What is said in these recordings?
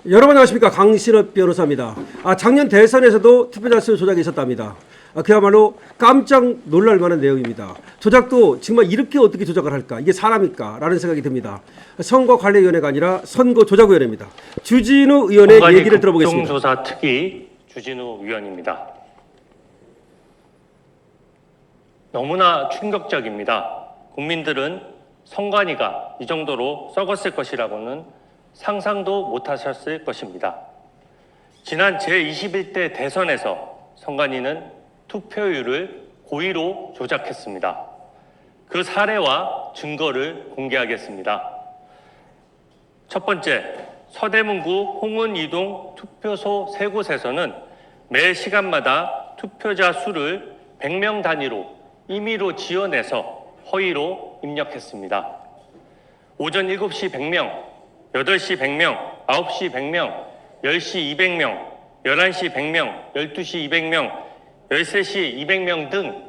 여러분 안녕하십니까. 강신업 변호사입니다. 작년 대선에서도 투표자 수 조작이 있었답니다. 그야말로 깜짝 놀랄 만한 내용입니다. 조작도 정말 이렇게 어떻게 조작을 할까? 이게 사람일까? 라는 생각이 듭니다. 선거관리위원회가 아니라 선거조작위원회입니다. 주진우 의원의 얘기를 들어보겠습니다. 국정조사 특위 주진우 위원입니다. 너무나 충격적입니다. 국민들은 선관위가 이 정도로 썩었을 것이라고는 상상도 못하셨을 것입니다. 지난 제21대 대선에서 선관위는 투표율을 고의로 조작했습니다. 그 사례와 증거를 공개하겠습니다. 첫 번째, 서대문구 홍은이동 투표소 3곳에서는 매 시간마다 투표자 수를 100명 단위로 임의로 지어내서 허위로 입력했습니다. 오전 7시 100명, 8시 100명, 9시 100명, 10시 200명, 11시 100명, 12시 200명, 13시 200명 등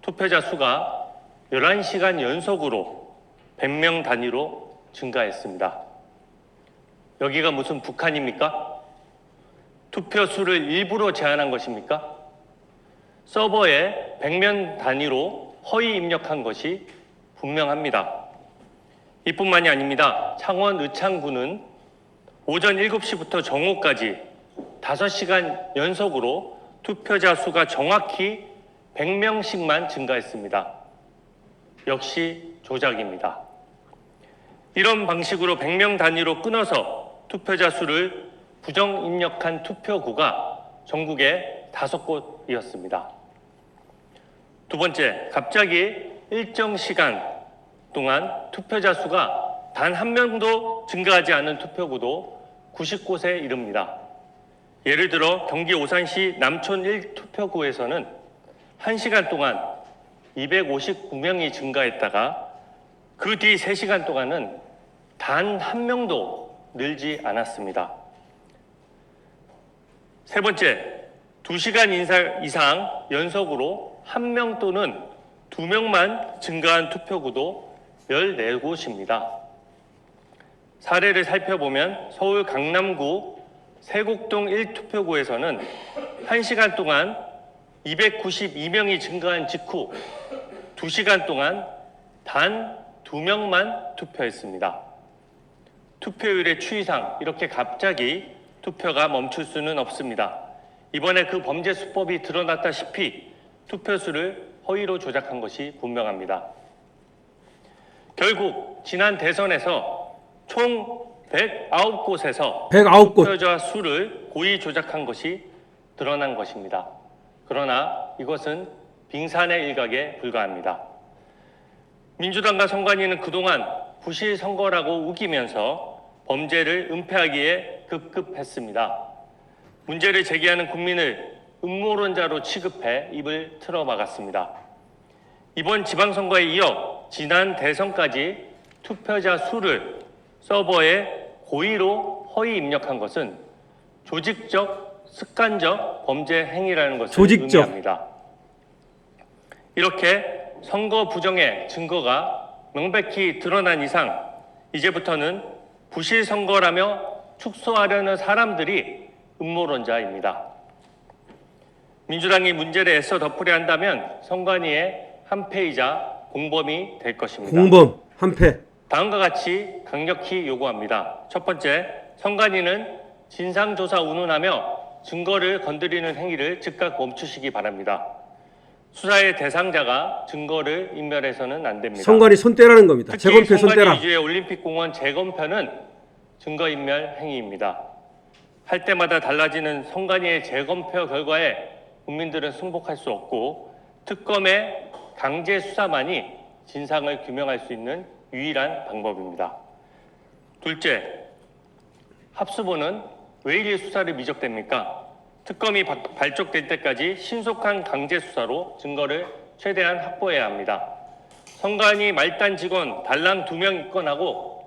투표자 수가 11시간 연속으로 100명 단위로 증가했습니다. 여기가 무슨 북한입니까? 투표수를 일부러 제한한 것입니까? 서버에 100명 단위로 허위 입력한 것이 분명합니다. 이뿐만이 아닙니다. 창원 의창구는 오전 7시부터 정오까지 5시간 연속으로 투표자 수가 정확히 100명씩만 증가했습니다. 역시 조작입니다. 이런 방식으로 100명 단위로 끊어서 투표자 수를 부정 입력한 투표구가 전국에 5곳이었습니다. 두 번째, 갑자기 일정 시간 동안 투표자 수가 단 한 명도 증가하지 않은 투표구도 90곳에 이릅니다. 예를 들어 경기 오산시 남촌 1투표구에서는 1시간 동안 259명이 증가했다가 그 뒤 3시간 동안은 단 한 명도 늘지 않았습니다. 세 번째, 2시간 이상 연속으로 1명 또는 2명만 증가한 투표구도 14곳입니다. 사례를 살펴보면 서울 강남구 세곡동 1투표구에서는 1시간 동안 292명이 증가한 직후 2시간 동안 단 2명만 투표했습니다. 투표율의 추이상 이렇게 갑자기 투표가 멈출 수는 없습니다. 이번에 그 범죄 수법이 드러났다시피 투표수를 허위로 조작한 것이 분명합니다. 결국 지난 대선에서 총 109곳에서 109곳 투표자 수를 고의 조작한 것이 드러난 것입니다. 그러나 이것은 빙산의 일각에 불과합니다. 민주당과 선관위는 그동안 부실 선거라고 우기면서 범죄를 은폐하기에 급급했습니다. 문제를 제기하는 국민을 음모론자로 취급해 입을 틀어막았습니다. 이번 지방선거에 이어 지난 대선까지 투표자 수를 서버에 고의로 허위 입력한 것은 조직적, 습관적 범죄 행위라는 것을 의미합니다. 이렇게 선거 부정의 증거가 명백히 드러난 이상 이제부터는 부실 선거라며 축소하려는 사람들이 음모론자입니다. 민주당이 문제를 애써 덮으려 한다면 선관위의 한패이자 공범이 될 것입니다. 공범, 한패. 다음과 같이 강력히 요구합니다. 첫 번째, 선관위는 진상조사 운운하며 증거를 건드리는 행위를 즉각 멈추시기 바랍니다. 수사의 대상자가 증거를 인멸해서는 안 됩니다. 선관위 손 떼라는 겁니다. 재검표 손 떼라. 선관위 위주의 올림픽공원 재검표는 증거인멸 행위입니다. 할 때마다 달라지는 선관위의 재검표 결과에 국민들은 승복할 수 없고 특검의 강제 수사만이 진상을 규명할 수 있는 유일한 방법입니다. 둘째, 합수본은 왜 이리 수사를 미적됩니까? 특검이 발족될 때까지 신속한 강제 수사로 증거를 최대한 확보해야 합니다. 선관위 말단 직원 달랑 2명 입건하고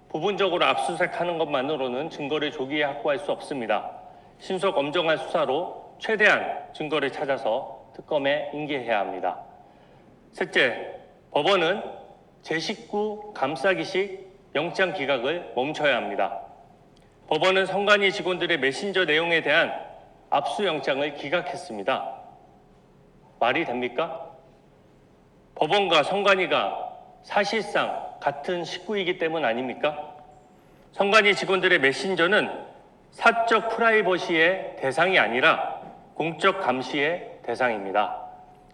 부분적으로 압수수색하는 것만으로는 증거를 조기에 확보할 수 없습니다. 신속 엄정한 수사로 최대한 증거를 찾아서 특검에 인계해야 합니다. 셋째, 법원은 제19 감싸기식 영장 기각을 멈춰야 합니다. 법원은 선관위 직원들의 메신저 내용에 대한 압수영장을 기각했습니다. 말이 됩니까? 법원과 선관위가 사실상 같은 식구이기 때문 아닙니까? 선관위 직원들의 메신저는 사적 프라이버시의 대상이 아니라 공적 감시의 대상입니다.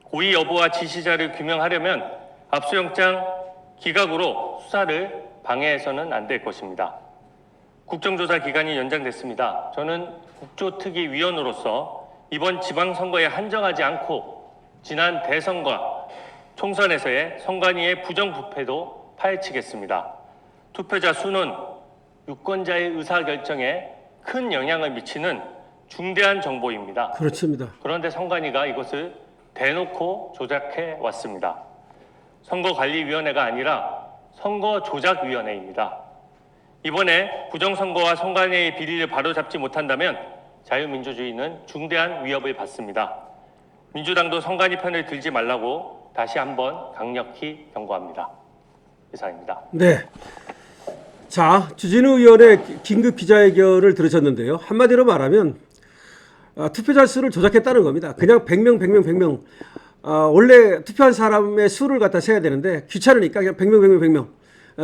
고의 여부와 지시자를 규명하려면 압수영장 기각으로 수사를 방해해서는 안 될 것입니다. 국정조사 기간이 연장됐습니다. 저는 국조특위위원으로서 이번 지방선거에 한정하지 않고 지난 대선과 총선에서의 선관위의 부정부패도 파헤치겠습니다. 투표자 수는 유권자의 의사결정에 큰 영향을 미치는 중대한 정보입니다. 그렇습니다. 그런데 선관위가 이것을 대놓고 조작해 왔습니다. 선거관리위원회가 아니라 선거조작위원회입니다. 이번에 부정선거와 선관위의 비리를 바로잡지 못한다면 자유민주주의는 중대한 위협을 받습니다. 민주당도 선관위 편을 들지 말라고 다시 한번 강력히 경고합니다. 이상입니다. 네. 자, 주진우 의원의 긴급 기자회견을 들으셨는데요. 한마디로 말하면 투표자 수를 조작했다는 겁니다. 그냥 100명. 원래 투표한 사람의 수를 갖다 세야 되는데 귀찮으니까 그냥 100명.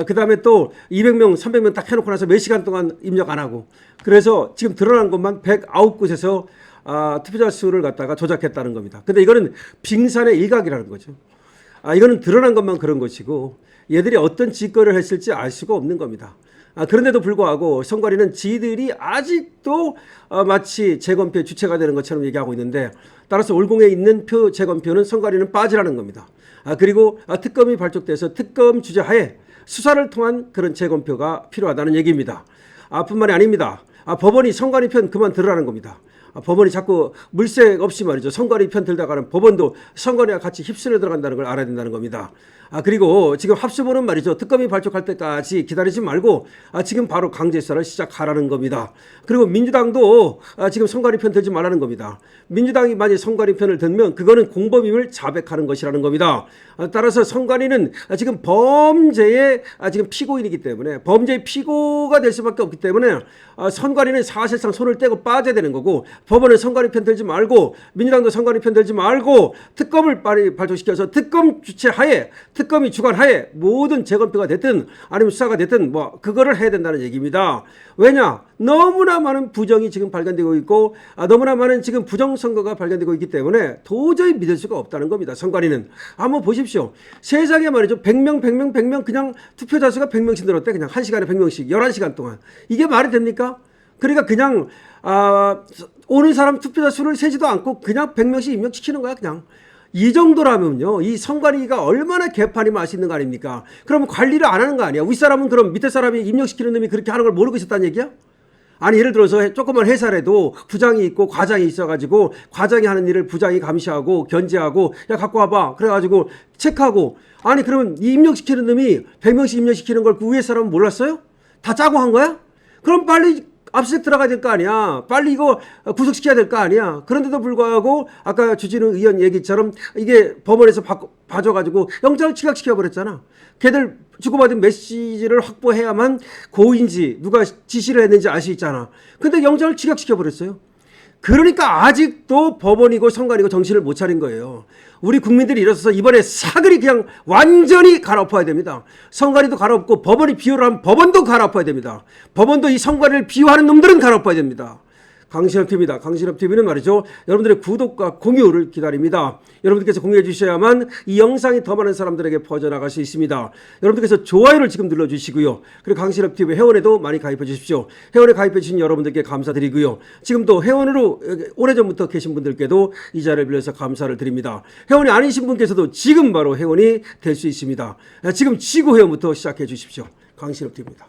그 다음에 또 200명, 300명 딱 해놓고 나서 몇 시간 동안 입력 안 하고. 그래서 지금 드러난 것만 109곳에서 투표자 수를 갖다가 조작했다는 겁니다. 근데 이거는 빙산의 일각이라는 거죠. 이거는 드러난 것만 그런 것이고 얘들이 어떤 짓거리를 했을지 알 수가 없는 겁니다. 그런데도 불구하고 선관위는 지들이 아직도 마치 재검표의 주체가 되는 것처럼 얘기하고 있는데 따라서 올공에 있는 표 재검표는 선관위는 빠지라는 겁니다. 그리고 특검이 발족돼서 특검 주재하에 수사를 통한 그런 재검표가 필요하다는 얘기입니다. 뿐만이 아닙니다. 법원이 선관위 편 그만 들으라는 겁니다. 법원이 자꾸 물색 없이 말이죠. 선관위 편 들다가는 법원도 선관위와 같이 휩쓸려 들어간다는 걸 알아야 된다는 겁니다. 그리고 지금 합수본은 말이죠. 특검이 발족할 때까지 기다리지 말고 지금 바로 강제 수사를 시작하라는 겁니다. 그리고 민주당도 지금 선관위 편 들지 말라는 겁니다. 민주당이 만약 선관위 편을 들면 그거는 공범임을 자백하는 것이라는 겁니다. 따라서 선관위는 지금 범죄의 지금 피고인이기 때문에 범죄의 피고가 될 수밖에 없기 때문에 선관위는 사실상 손을 떼고 빠져야 되는 거고 법원은 선관위 편 들지 말고 민주당도 선관위 편 들지 말고 특검을 빨리 발족시켜서 특검 주체하에 특검이 주관하에 모든 재검표가 됐든 아니면 수사가 됐든 뭐 그거를 해야 된다는 얘기입니다. 왜냐? 너무나 많은 부정이 지금 발견되고 있고 너무나 많은 지금 부정선거가 발견되고 있기 때문에 도저히 믿을 수가 없다는 겁니다. 선관위는. 한번 보십시오. 세상에 말이죠. 100명 그냥 투표자 수가 100명씩 늘었대. 그냥 1시간에 100명씩 11시간 동안. 이게 말이 됩니까? 그러니까 그냥 오는 사람 투표자 수를 세지도 않고 그냥 100명씩 임명시키는 거야 그냥. 이 정도라면요. 이 선관위가 얼마나 개판이 맛있는 거 아닙니까? 그러면 관리를 안 하는 거 아니야? 윗사람은 그럼 밑에 사람이 임명시키는 놈이 그렇게 하는 걸 모르고 있었다는 얘기야? 아니 예를 들어서 조그만 회사라도 부장이 있고 과장이 있어가지고 과장이 하는 일을 부장이 감시하고 견제하고 야 갖고 와봐 그래가지고 체크하고 아니 그러면 이 임명시키는 놈이 100명씩 임명시키는 걸 그 위에 사람은 몰랐어요? 다 짜고 한 거야? 그럼 빨리 압수수색 들어가야 될 거 아니야. 빨리 이거 구속시켜야 될 거 아니야. 그런데도 불구하고 아까 주진우 의원 얘기처럼 이게 법원에서 봐줘가지고 영장을 기각시켜버렸잖아. 걔들 주고받은 메시지를 확보해야만 고인지 누가 지시를 했는지 알 수 있잖아. 근데 영장을 기각시켜버렸어요. 그러니까 아직도 법원이고 선관위고 정신을 못 차린 거예요. 우리 국민들이 일어서서 이번에 사그리 그냥 완전히 갈아엎어야 됩니다. 선관위도 갈아엎고 법원이 비호를 하면 법원도 갈아엎어야 됩니다. 법원도 이 선관위를 비호하는 놈들은 갈아엎어야 됩니다. 강신업TV입니다. 강신업TV는 말이죠. 여러분들의 구독과 공유를 기다립니다. 여러분들께서 공유해 주셔야만 이 영상이 더 많은 사람들에게 퍼져나갈 수 있습니다. 여러분들께서 좋아요를 지금 눌러주시고요. 그리고 강신업TV 회원에도 많이 가입해 주십시오. 회원에 가입해 주신 여러분들께 감사드리고요. 지금도 회원으로 오래전부터 계신 분들께도 이 자리를 빌려서 감사를 드립니다. 회원이 아니신 분께서도 지금 바로 회원이 될 수 있습니다. 지금 지구 회원부터 시작해 주십시오. 강신업TV입니다.